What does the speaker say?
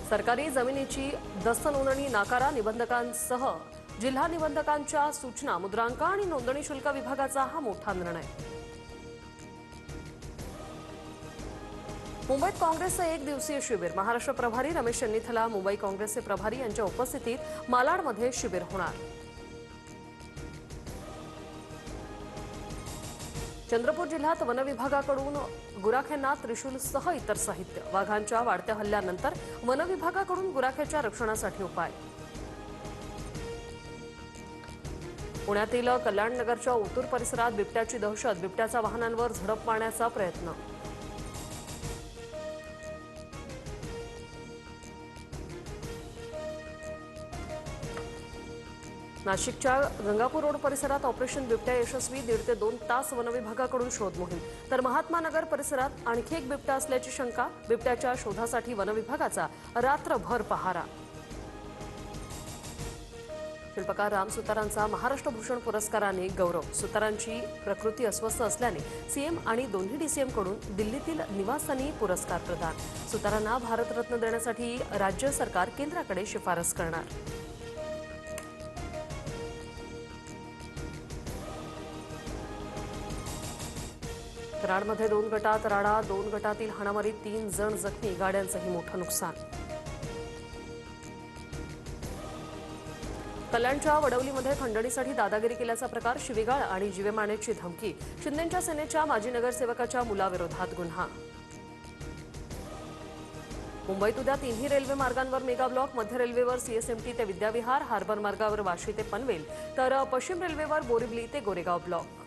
सरकारी जमिनीची दस्त नोंदणी नाकारा निबंधकांसह जिल्हा निबंधकांच्या सूचना मुद्रांक आणि नोंदणी शुल्क विभागाचा हा मोठा निर्णय। मुंबईत काँग्रेसचं एक दिवसीय शिबिर। महाराष्ट्र प्रभारी रमेश चन्नीथला मुंबई काँग्रेसचे प्रभारी यांच्या उपस्थितीत मालाडमध्ये शिबिर होणार। चंद्रपूर जिल्ह्यात वन विभागाकडून गुराख्यांना त्रिशूलसह इतर साहित्य। वाघांच्या वाढत्या हल्ल्यानंतर वन विभागाकडून गुराख्याच्या रक्षणासाठी उपाय। पुण्यातील कल्याणनगरच्या ओतूर परिसरात बिबट्याची दहशत। बिबट्याचा वाहनांवर झडप मारण्याचा प्रयत्न। नाशिकच्या गंगापूर रोड परिसरात ऑपरेशन बिबट्या यशस्वी। 1.5 ते 2 तास वनविभागाकडून शोध मोहीम। तर महात्मा नगर परिसरात आणखी एक बिबट्या असल्याची शंका। बिबट्याच्या शोधासाठी वनविभागाचा रात्रभर पहारा। शिल्पकार राम सुतारांचा महाराष्ट्र भूषण पुरस्काराने गौरव। सुतारांची प्रकृती अस्वस्थ असल्याने सीएम आणि दोन्ही डीसीएमकडून दिल्लीतील निवासस्थानी पुरस्कार प्रदान। सुतारांना भारतरत्न देण्यासाठी राज्य सरकार केंद्राकडे शिफारस करणार। कराडमध्ये 2 गटात राडा। 2 गटातील हाणामारीत 3 जण जखमी। गाड्यांचंही मोठं नुकसान। कल्याणच्या वडवलीमध्ये खंडणीसाठी दादागिरी केल्याचा प्रकार। शिवीगाळ आणि जीवे मारण्याची धमकी। शिंदेच्या सेनेच्या माजी नगरसेवकाच्या मुलाविरोधात गुन्हा। मुंबईत उद्या 3ही रेल्वे मार्गांवर मेगा ब्लॉक। मध्य रेल्वेवर सीएसएमटी ते विद्याविहार। हार्बर मार्गावर वाशी ते पनवेल तर पश्चिम रेल्वेवर बोरिवली ते गोरेगाव ब्लॉक।